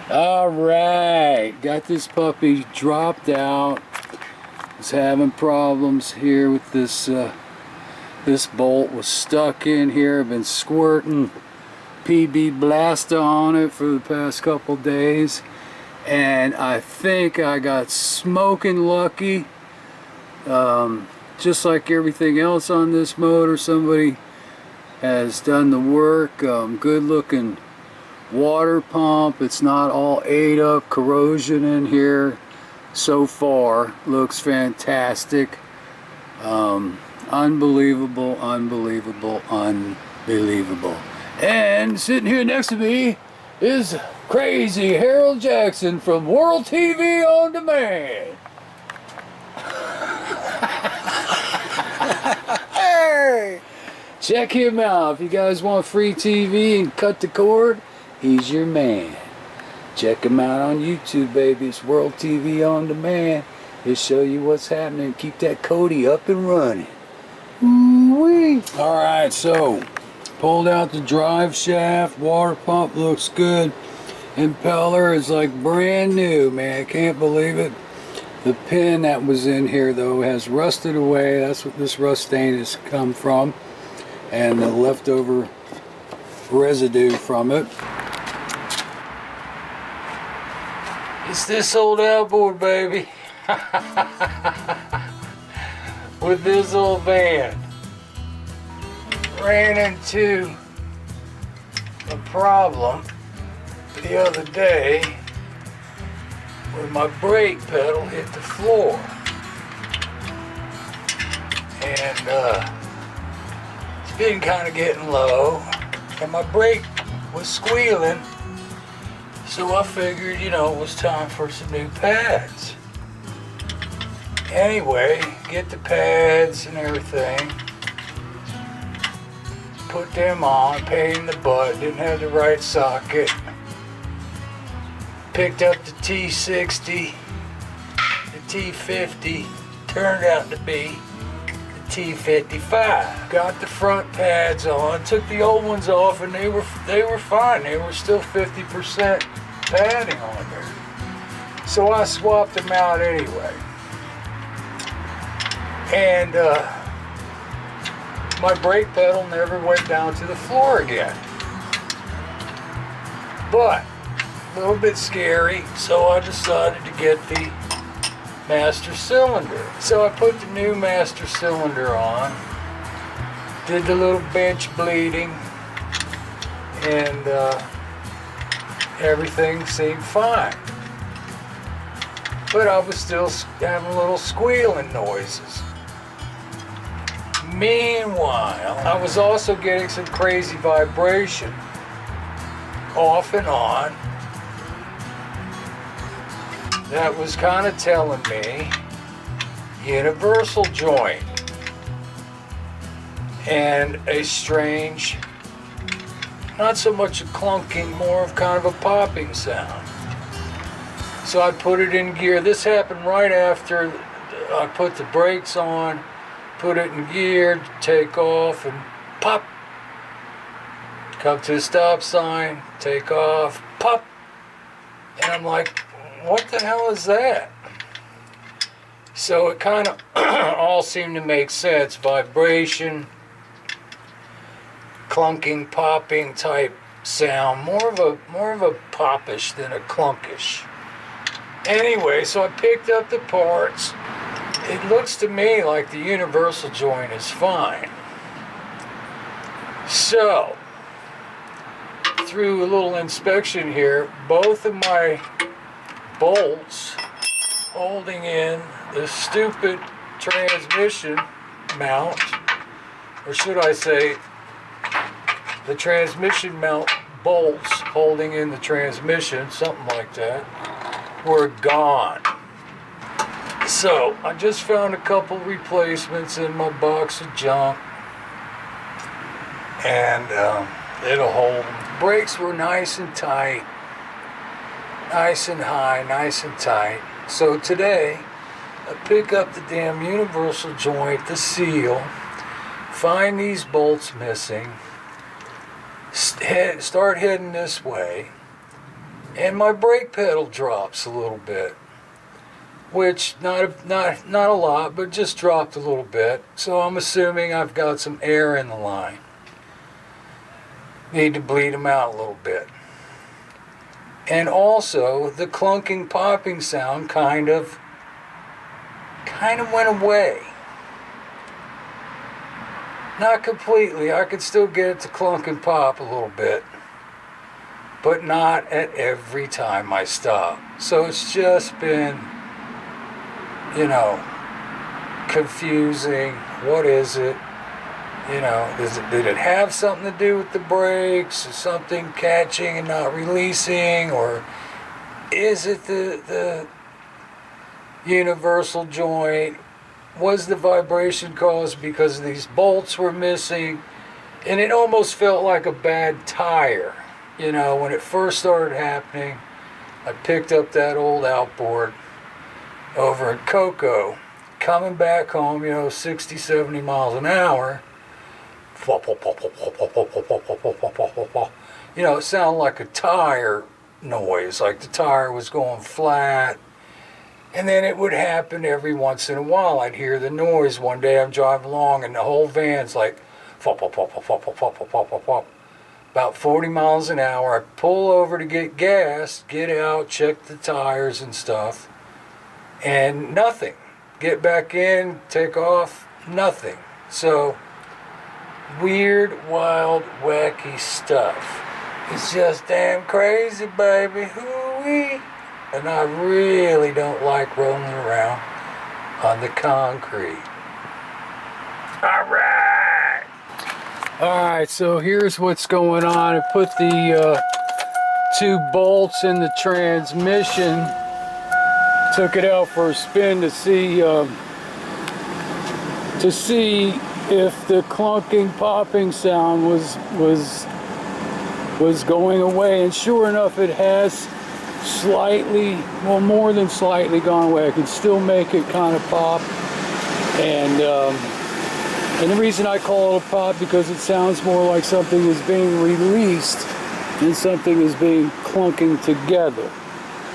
Alright, got this puppy dropped out. Was having problems here with this this bolt was stuck in here. I've been squirting PB Blaster on it for the past couple days, and I think I got smoking lucky. Just like everything else on this motor, somebody has done the work. Good looking water pump. It's not all ate up, corrosion in here so far. Looks fantastic. Unbelievable, unbelievable, unbelievable. And sitting here next to me is crazy Harold Jackson from World TV on Demand. Hey, check him out if you guys want free TV and cut the cord. He's your man. Check him out on YouTube, baby. It's World TV on Demand. He'll show you what's happening. Keep that Cody up and running. Ooh-wee. Alright, so pulled out the drive shaft. Water pump looks good. Impeller is like brand new, man. I can't believe it. The pin that was in here, though, has rusted away. That's what this rust stain has come from. And the leftover residue from it. It's this old outboard, baby. With this old van. Ran into a problem the other day where my brake pedal hit the floor. And it's been kind of getting low. And my brake was squealing. So I figured, you know, it was time for some new pads. Anyway, get the pads and everything. Put them on, pain in the butt, didn't have the right socket. Picked up the T60, the T50, turned out to be the T55. Got the front pads on, took the old ones off, and they were fine. They were still 50% padding on there. So I swapped them out anyway. And my brake pedal never went down to the floor again. But a little bit scary, so I decided to get the master cylinder. So I put the new master cylinder on, did the little bench bleeding, and everything seemed fine. But I was still having little squealing noises. Meanwhile, I was also getting some crazy vibration off and on. That was kind of telling me universal joint and a strange, not so much a clunking, more of kind of a popping sound. So I put it in gear. This happened right after I put the brakes on, put it in gear, take off, and pop. Come to a stop sign, take off, pop. And I'm like, what the hell is that? So it kind of all seemed to make sense. Vibration, clunking, popping type sound. More of a popish than a clunkish. Anyway, so I picked up the parts. It looks to me like the universal joint is fine. So, through a little inspection here, both of my bolts holding in the stupid transmission mount, or should I say the transmission mount bolts holding in the transmission, something like that, were gone. So I just found a couple replacements in my box of junk, and it'll hold them. Brakes were nice and tight, nice and high, nice and tight. So today I pick up the damn universal joint, the seal, find these bolts missing, start heading this way, and my brake pedal drops a little bit, which not a lot, but just dropped a little bit. So I'm assuming I've got some air in the line. Need to bleed them out a little bit. And also the clunking popping sound kind of went away. Not completely. I could still get it to clunk and pop a little bit, but not at every time I stop. So it's just been, you know, confusing. What is it? You know, did it have something to do with the brakes? Is something catching and not releasing? Or is it the universal joint? Was the vibration caused because these bolts were missing? And it almost felt like a bad tire. You know, when it first started happening, I picked up that old outboard over in Cocoa, coming back home, you know, 60, 70 miles an hour. You know, it sounded like a tire noise, like the tire was going flat. And then it would happen every once in a while. I'd hear the noise. One day I'm driving along and the whole van's like about 40 miles an hour. I pull over to get gas, get out, check the tires and stuff, and nothing. Get back in, take off, nothing. So weird, wild, wacky stuff. It's just damn crazy, baby. Hoo-wee. And I really don't like rolling around on the concrete. Alright, so here's what's going on. I put the two bolts in the transmission. Took it out for a spin to see if the clunking, popping sound was going away, and sure enough, it has slightly, well, more than slightly gone away. I can still make it kind of pop, and the reason I call it a pop because it sounds more like something is being released than something is being clunking together.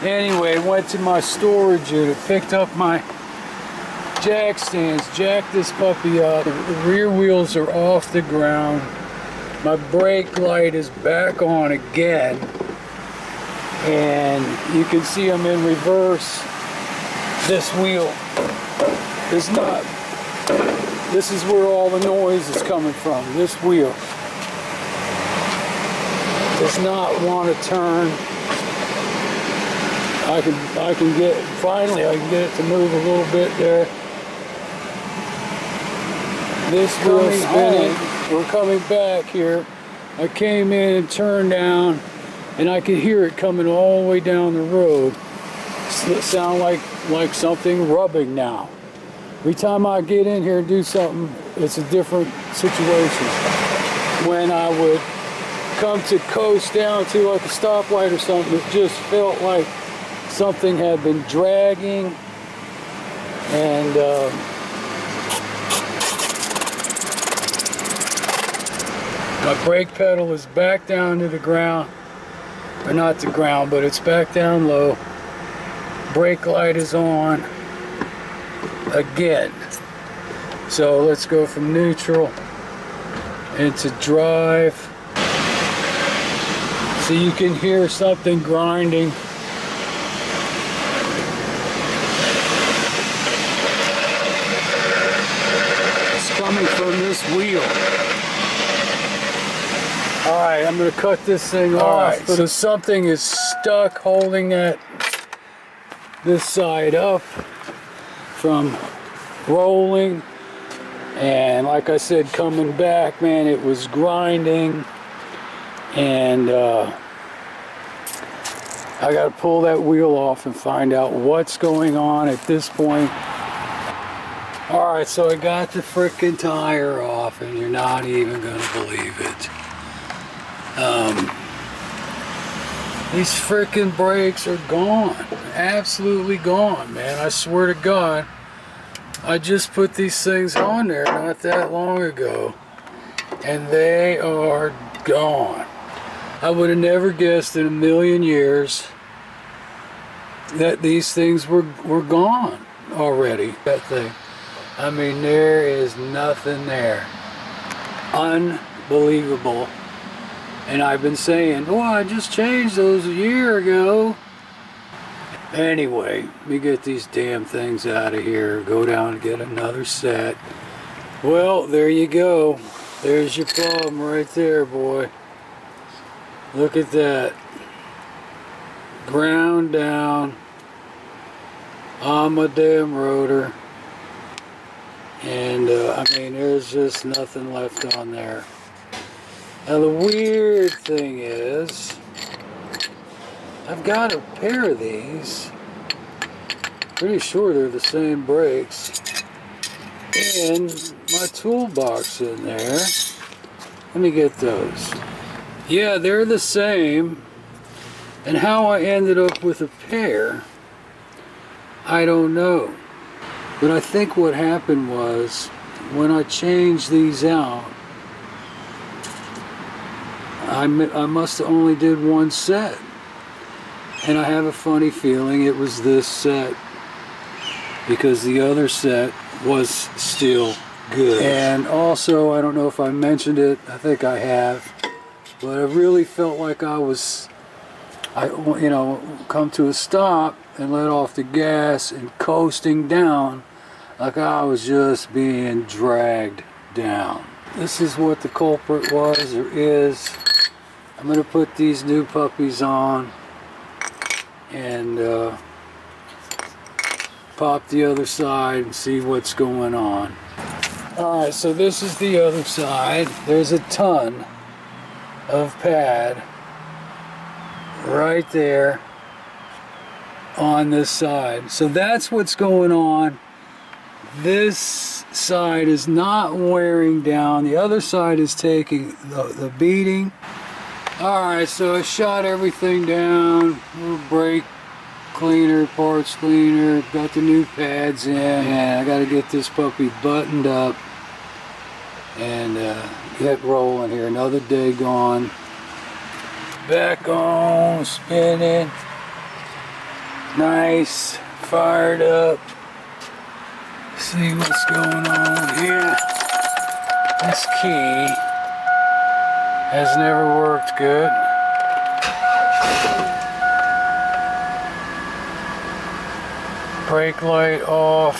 Anyway, went to my storage unit, picked up my jack stands, jacked this puppy up. The rear wheels are off the ground. My brake light is back on again. And you can see I'm in reverse. This wheel is not, this is where all the noise is coming from. This wheel does not want to turn. I can get, finally I can get it to move a little bit there. This wheel spinning. We're coming back here. I came in and turned down, and I could hear it coming all the way down the road. It sound like something rubbing now. Every time I get in here and do something, it's a different situation. When I would come to coast down to like a stoplight or something, it just felt like something had been dragging, and my brake pedal is back down to the ground, or not the ground, but it's back down low. Brake light is on again. So let's go from neutral into drive. So you can hear something grinding. Coming from this wheel. Alright, I'm going to cut this thing off. Right, so something is stuck holding this side up from rolling. And like I said, coming back, man, it was grinding. And I got to pull that wheel off and find out what's going on at this point. Alright, so I got the frickin' tire off, and you're not even gonna believe it. These frickin' brakes are gone. Absolutely gone, man. I swear to God. I just put these things on there not that long ago, and they are gone. I would have never guessed in a million years that these things were gone already. That thing. I mean, there is nothing there. Unbelievable. And I've been saying, oh, I just changed those a year ago. Anyway, let me get these damn things out of here. Go down and get another set. Well, there you go. There's your problem right there, boy. Look at that. Ground down on my damn rotor. And, I mean, there's just nothing left on there. Now, the weird thing is, I've got a pair of these. Pretty sure they're the same brakes. In my toolbox in there. Let me get those. Yeah, they're the same. And how I ended up with a pair, I don't know. But I think what happened was, when I changed these out, I must have only did one set. And I have a funny feeling it was this set, because the other set was still good. And also, I don't know if I mentioned it, I think I have, but I really felt like I come to a stop and let off the gas and coasting down like I was just being dragged down. This is what the culprit was or is. I'm going to put these new puppies on and pop the other side and see what's going on. Alright, so this is the other side. There's a ton of pad right there on this side. So that's what's going on. This side is not wearing down. The other side is taking the beating. Alright, so I shot everything down. Little brake cleaner, parts cleaner, got the new pads in, and I got to get this puppy buttoned up and get rolling here. Another day gone. Back on, spinning. Nice, fired up. See what's going on here. This key has never worked good. Brake light off.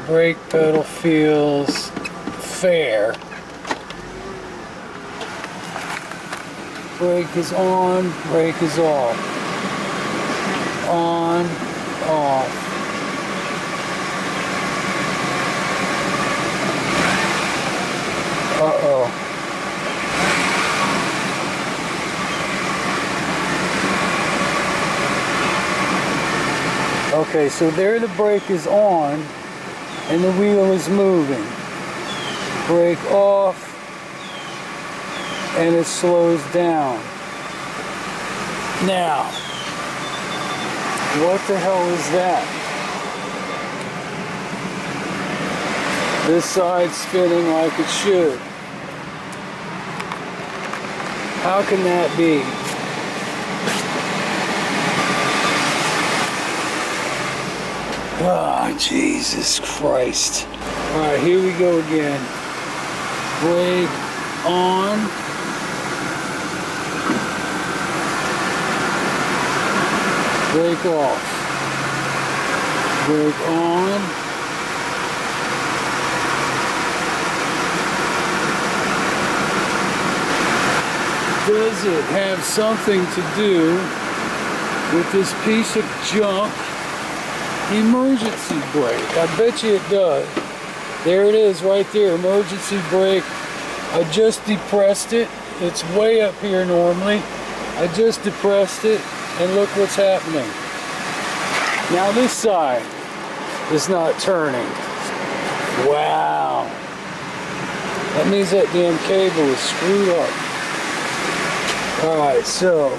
Brake pedal feels fair. Brake is on, brake is off. On, off. Uh-oh. Okay, so there the brake is on and the wheel is moving. Brake off and it slows down. Now, what the hell is that? This side's spinning like it should. How can that be? Oh, Jesus Christ. Alright, here we go again. Brake on. Brake off. Brake on. Does it have something to do with this piece of junk emergency brake? I bet you it does. There it is right there, emergency brake. I just depressed it. It's way up here normally. I just depressed it and look what's happening. Now this side is not turning. Wow. That means that damn cable is screwed up. Alright, so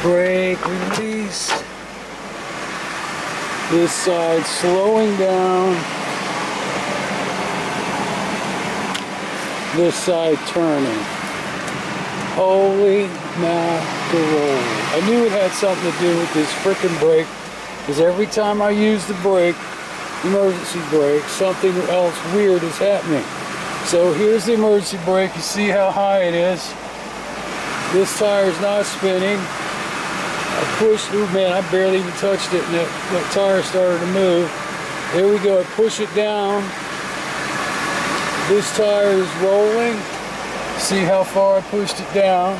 brake release. This side slowing down. this side turning. Holy mackerel. I knew it had something to do with this frickin' brake, because every time I use the brake, emergency brake, something else weird is happening. So here's the emergency brake. You see how high it is. This tire is not spinning. I pushed, oh man, I barely even touched it, and that tire started to move. There we go, I push it down. This tire is rolling. See how far I pushed it down.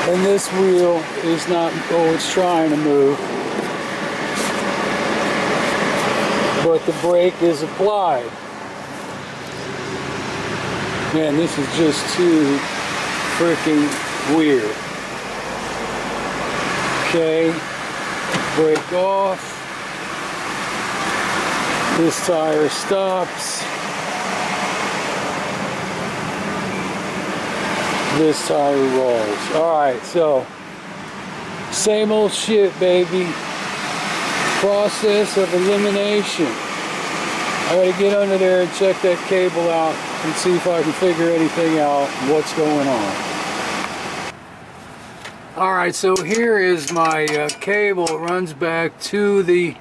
And this wheel is not, oh, it's trying to move. But the brake is applied. Man, this is just too freaking weird. Okay, brake off. This tire stops. This tire rolls. Alright, so same old shit, baby. Process of elimination. I gotta get under there and check that cable out and see if I can figure anything out what's going on. Alright, so here is my cable. It runs back to the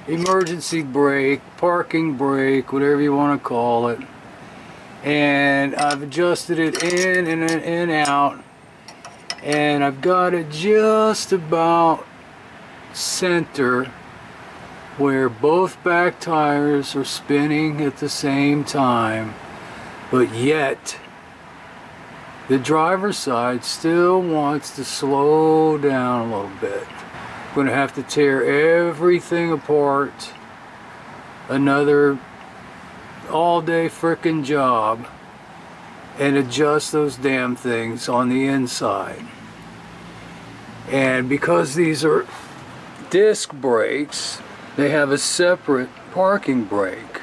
emergency brake, parking brake, whatever you want to call it. And I've adjusted it in and out. And I've got it just about center where both back tires are spinning at the same time, but yet the driver's side still wants to slow down a little bit. I'm going to have to tear everything apart. Another all-day frickin' job, and adjust those damn things on the inside. And because these are disc brakes, they have a separate parking brake.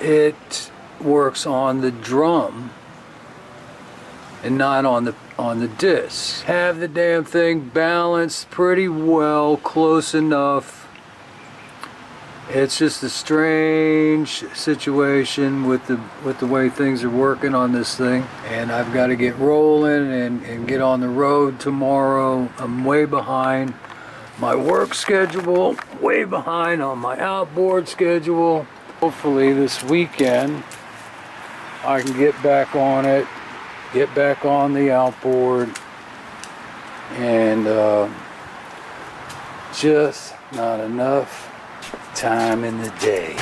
It works on the drum and not on the disc. Have the damn thing balanced pretty well, close enough. It's just a strange situation with the way things are working on this thing. And I've got to get rolling and get on the road tomorrow. I'm way behind my work schedule, way behind on my outboard schedule. Hopefully this weekend I can get back on it, get back on the outboard, and just not enough time in the day.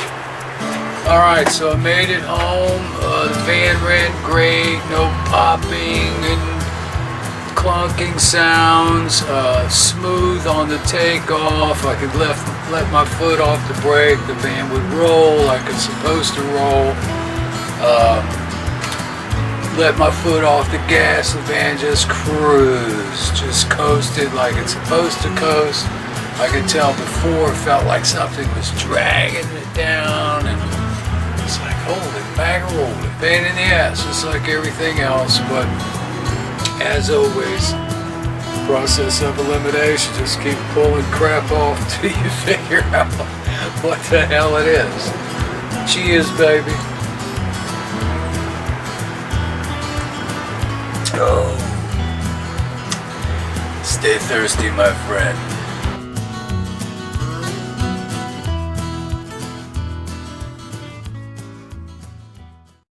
Alright, so I made it home. The van ran great, no popping and clunking sounds, smooth on the takeoff. I could let my foot off the brake, the van would roll like it's supposed to roll. Let my foot off the gas, the van just cruised, just coasted like it's supposed to coast. I could tell before it felt like something was dragging it down, and it's like, holy mackerel, pain in the ass, just like everything else. But as always, process of elimination, just keep pulling crap off till you figure out what the hell it is. Cheers, baby. Oh, stay thirsty, my friend.